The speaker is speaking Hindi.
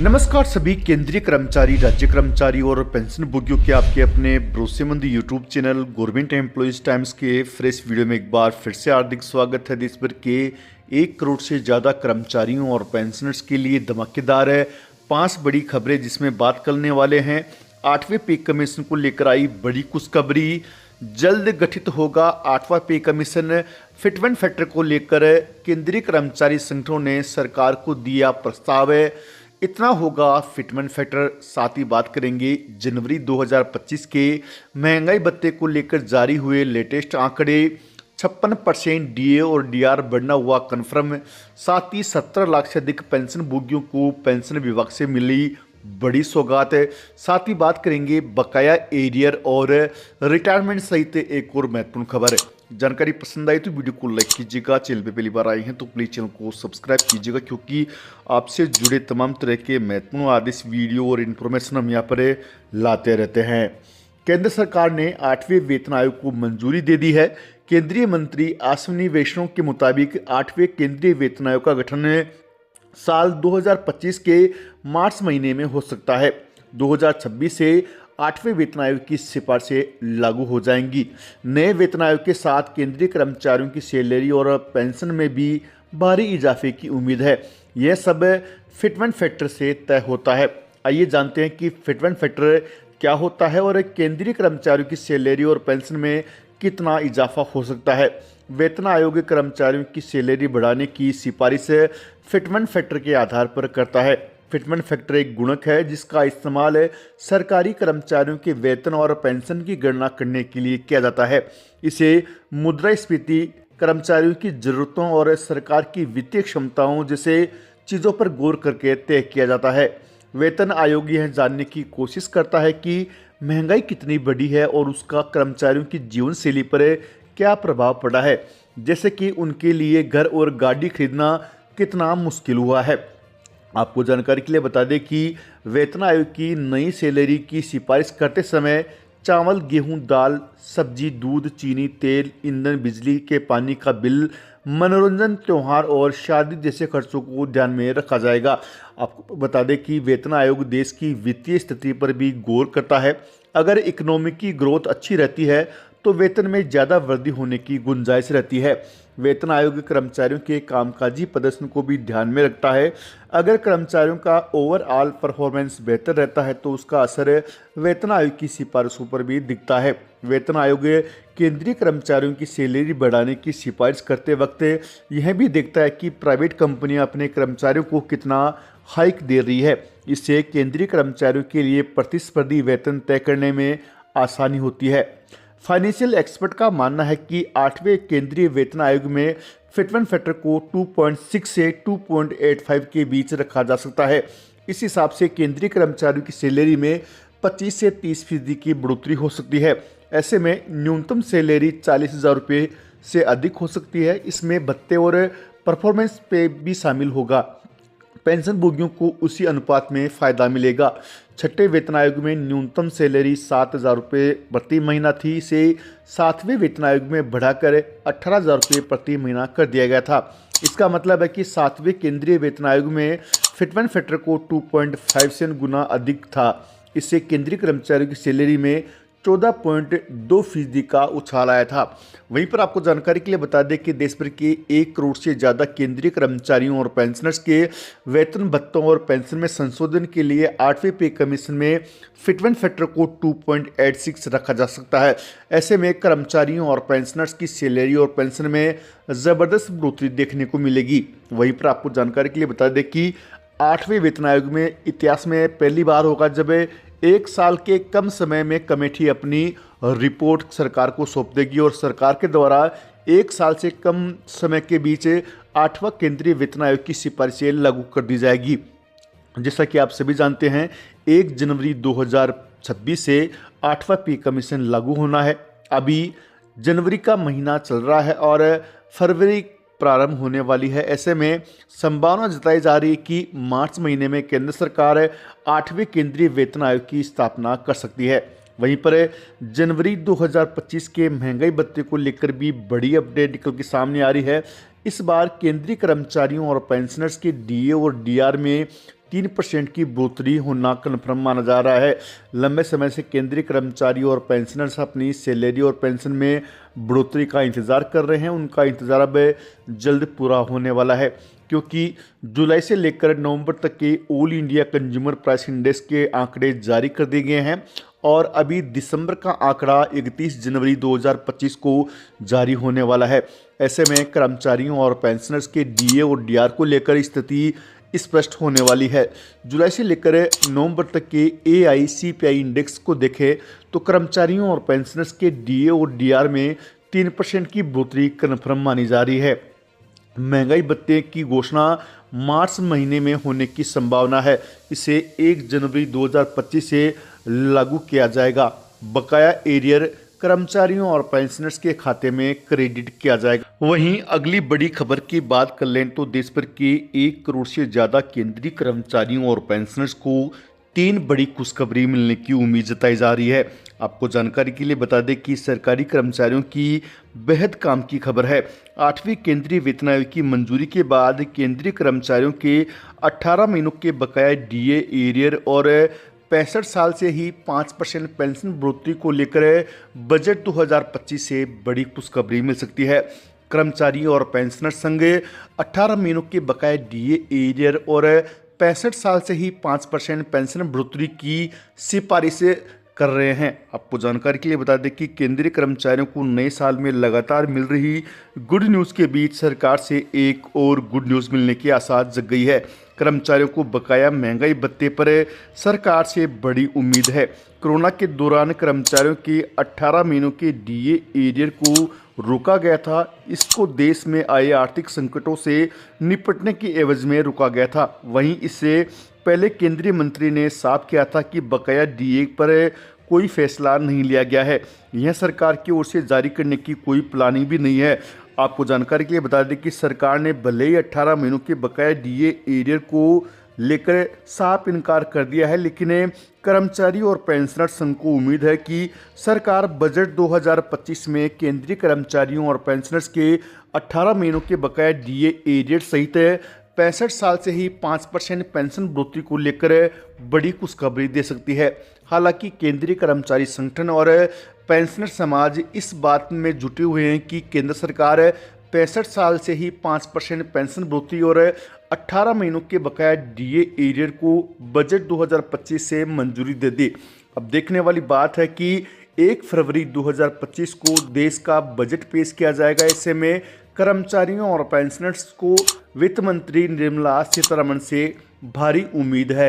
नमस्कार सभी केंद्रीय कर्मचारी, राज्य कर्मचारी और पेंशन भोगियों के आपके अपने भरोसेमंद YouTube channel government employees times के फ्रेश वीडियो में एक बार फिर से हार्दिक स्वागत है। देश भर के 1 करोड़ से ज़्यादा कर्मचारियों और पेंशनर्स के लिए धमाकेदार है 5 बड़ी खबरें, जिसमें बात करने वाले हैं 8वें पे कमीशन को लेकर आई बड़ी खुशखबरी। जल्द गठित होगा 8वां पे कमीशन। फिटमेंट फैक्टर को लेकर केंद्रीय कर्मचारी संगठनों ने सरकार को दिया प्रस्ताव। इतना होगा फिटमेंट फैक्टर। साथ ही बात करेंगे जनवरी 2025 के महंगाई भत्ते को लेकर जारी हुए लेटेस्ट आंकड़े। 56% डीए और डीआर बढ़ना हुआ कन्फर्म। साथ ही 17 लाख से अधिक पेंशन भोगियों को पेंशन विभाग से मिली बड़ी सौगात है। साथ ही बात करेंगे बकाया एरियर और रिटायरमेंट सहित एक और महत्वपूर्ण खबर है। जानकारी पसंद आई तो वीडियो को लाइक कीजिएगा। चैनल पे पहली बार आए हैं तो प्लीज़ चैनल को सब्सक्राइब कीजिएगा, क्योंकि आपसे जुड़े तमाम तरह के महत्वपूर्ण आदेश, वीडियो और इन्फॉर्मेशन हम यहाँ पर लाते रहते हैं। केंद्र सरकार ने 8वें वेतन आयोग को मंजूरी दे दी है। केंद्रीय मंत्री अश्विनी वैष्णव के मुताबिक 8वें केंद्रीय वेतन आयोग का गठन साल 2025 के मार्च महीने में हो सकता है। 2026 से 8वें वेतन आयोग की सिफारिशें लागू हो जाएंगी। नए वेतन आयोग के साथ केंद्रीय कर्मचारियों की सैलरी और पेंशन में भी भारी इजाफे की उम्मीद है। यह सब फिटमेंट फैक्टर से तय होता है। आइए जानते हैं कि फिटमेंट फैक्टर क्या होता है और केंद्रीय कर्मचारियों की सैलरी और पेंशन में कितना इजाफा हो सकता है। वेतन आयोग कर्मचारियों की सैलरी बढ़ाने की सिफारिश फिटमेंट फैक्टर के आधार पर करता है। फिटमेंट फैक्टर एक गुणक है जिसका इस्तेमाल सरकारी कर्मचारियों के वेतन और पेंशन की गणना करने के लिए किया जाता है। इसे मुद्रास्फीति, कर्मचारियों की जरूरतों और सरकार की वित्तीय क्षमताओं जैसे चीज़ों पर गौर करके तय किया जाता है। वेतन आयोग यह जानने की कोशिश करता है कि महंगाई कितनी बढ़ी है और उसका कर्मचारियों की जीवन शैली पर क्या प्रभाव पड़ा है, जैसे कि उनके लिए घर और गाड़ी खरीदना कितना मुश्किल हुआ है। आपको जानकारी के लिए बता दें कि वेतन आयोग की नई सैलरी की सिफारिश करते समय चावल, गेहूं, दाल, सब्जी, दूध, चीनी, तेल, ईंधन, बिजली के पानी का बिल, मनोरंजन, त्यौहार और शादी जैसे खर्चों को ध्यान में रखा जाएगा। आपको बता दें कि वेतन आयोग देश की वित्तीय स्थिति पर भी गौर करता है। अगर इकोनॉमी की ग्रोथ अच्छी रहती है तो वेतन में ज़्यादा वृद्धि होने की गुंजाइश रहती है। वेतन आयोग कर्मचारियों के कामकाजी प्रदर्शन को भी ध्यान में रखता है। अगर कर्मचारियों का ओवरऑल परफॉर्मेंस बेहतर रहता है तो उसका असर वेतन आयोग की सिफारिशों पर भी दिखता है। वेतन आयोग केंद्रीय कर्मचारियों की सैलरी बढ़ाने की सिफारिश करते वक्त यह भी देखता है कि प्राइवेट कंपनियां अपने कर्मचारियों को कितना हाइक दे रही है। इससे केंद्रीय कर्मचारियों के लिए प्रतिस्पर्धी वेतन तय करने में आसानी होती है। फाइनेंशियल एक्सपर्ट का मानना है कि 8वें केंद्रीय वेतन आयोग में फिटमेंट फैक्टर को 2.6 से 2.85 के बीच रखा जा सकता है। इस हिसाब से केंद्रीय कर्मचारियों की सैलरी में 25 से 30% की बढ़ोतरी हो सकती है। ऐसे में न्यूनतम सैलरी 40,000 रुपये से अधिक हो सकती है। इसमें भत्ते और परफॉर्मेंस पे भी शामिल होगा। पेंशन भोगियों को उसी अनुपात में फ़ायदा मिलेगा। 6ठे वेतन आयोग में न्यूनतम सैलरी 7,000 रुपये प्रति महीना थी। इसे 7वें वेतन आयोग में बढ़ाकर 18,000 रुपये प्रति महीना कर दिया गया था। इसका मतलब है कि 7वें केंद्रीय वेतन आयोग में फिटमेंट फैक्टर को 2.57 गुना अधिक था। इससे केंद्रीय कर्मचारियों की सैलरी में 14.2% का उछाल आया था। वहीं पर आपको जानकारी के लिए बता दें कि देश भर के 1 करोड़ से ज़्यादा केंद्रीय कर्मचारियों और पेंशनर्स के वेतन भत्तों और पेंशन में संशोधन के लिए 8वें पे कमीशन में फिटमेंट फैक्टर को 2.86 रखा जा सकता है। ऐसे में कर्मचारियों और पेंशनर्स की सैलरी और पेंशन में ज़बरदस्त बढ़ोतरी देखने को मिलेगी। वहीं पर आपको जानकारी के लिए बता दें कि 8वें वेतन आयोग में इतिहास में पहली बार होगा जब 1 साल के कम समय में कमेटी अपनी रिपोर्ट सरकार को सौंप देगी और सरकार के द्वारा 1 साल से कम समय के बीच 8वां केंद्रीय वेतन आयोग की सिफारिशें लागू कर दी जाएगी। जैसा कि आप सभी जानते हैं 1 जनवरी 2026 से 8वां पे कमीशन लागू होना है। अभी जनवरी का महीना चल रहा है और फरवरी प्रारंभ होने वाली है। ऐसे में संभावना जताई जा रही है कि मार्च महीने में केंद्र सरकार 8वें केंद्रीय वेतन आयोग की स्थापना कर सकती है। वहीं पर जनवरी 2025 के महंगाई भत्ते को लेकर भी बड़ी अपडेट निकल के सामने आ रही है। इस बार केंद्रीय कर्मचारियों और पेंशनर्स के डीए और डीआर में 3% की बढ़ोतरी होना कन्फर्म माना जा रहा है। लंबे समय से केंद्रीय कर्मचारी और पेंशनर्स अपनी सैलरी और पेंशन में बढ़ोतरी का इंतज़ार कर रहे हैं। उनका इंतज़ार अब जल्द पूरा होने वाला है, क्योंकि जुलाई से लेकर नवंबर तक के all India consumer price index के आंकड़े जारी कर दिए गए हैं और अभी दिसंबर का आंकड़ा 31 जनवरी 2025 को जारी होने वाला है। ऐसे में कर्मचारियों और पेंशनर्स के डीए और डीआर को लेकर स्थिति स्पष्ट होने वाली है। जुलाई से लेकर नवंबर तक के एआईसीपीआई इंडेक्स को देखें तो कर्मचारियों और पेंशनर्स के डीए और डीआर में 3% की बढ़ोतरी कन्फर्म मानी जा रही है। महंगाई भत्ते की घोषणा मार्च महीने में होने की संभावना है। इसे 1 जनवरी 2025 से लागू किया जाएगा। बकाया एरियर कर्मचारियों और पेंशनर्स के खाते में क्रेडिट किया जाएगा। वहीं अगली बड़ी खबर की बात कर लें तो देश भर के 1 करोड़ से ज़्यादा केंद्रीय कर्मचारियों और पेंशनर्स को 3 बड़ी खुशखबरी मिलने की उम्मीद जताई जा रही है। आपको जानकारी के लिए बता दें कि सरकारी कर्मचारियों की बेहद काम की खबर है। 8वीं केंद्रीय वेतन आयोग की मंजूरी के बाद केंद्रीय कर्मचारियों के 18 महीनों के बकाया डीए एरियर और 65 साल से ही 5% पेंशन बढ़ोतरी को लेकर बजट 2025 से बड़ी खुशखबरी मिल सकती है। कर्मचारी और पेंशनर संघ 18 महीनों के बकाया डीए एरियर और 65 साल से ही 5% पेंशन बढ़ोतरी की सिफारिश कर रहे हैं। आपको जानकारी के लिए बता दें कि केंद्रीय कर्मचारियों को नए साल में लगातार मिल रही गुड न्यूज़ के बीच सरकार से एक और गुड न्यूज़ मिलने की आसार जग गई है। कर्मचारियों को बकाया महंगाई भत्ते पर सरकार से बड़ी उम्मीद है। कोरोना के दौरान कर्मचारियों के 18 महीनों के डीए एरियर को रोका गया था। इसको देश में आए आर्थिक संकटों से निपटने की एवज में रोका गया था। वहीं इससे पहले केंद्रीय मंत्री ने साफ किया था कि बकाया डीए पर कोई फैसला नहीं लिया गया है। यह सरकार की ओर से जारी करने की कोई प्लानिंग भी नहीं है। आपको जानकारी के लिए बता दें कि सरकार ने भले ही 18 महीनों के बकाया डीए एरियर को लेकर साफ इनकार कर दिया है, लेकिन कर्मचारी और पेंशनर संघ को उम्मीद है कि सरकार बजट 2025 में केंद्रीय कर्मचारियों और पेंशनर्स के 18 महीनों के बकाया डीए एरियर सहित 65 साल से ही 5% पेंशन बढ़ोतरी को लेकर बड़ी खुशखबरी दे सकती है। हालांकि केंद्रीय कर्मचारी संगठन और पेंशनर समाज इस बात में जुटे हुए हैं कि केंद्र सरकार 65 साल से ही 5% पेंशन बढ़ोतरी और 18 महीनों के बकाया डीए एरियर को बजट 2025 से मंजूरी दे दी। अब देखने वाली बात है कि 1 फरवरी 2025 को देश का बजट पेश किया जाएगा। ऐसे में कर्मचारियों और पेंशनर्स को वित्त मंत्री निर्मला सीतारमण से भारी उम्मीद है।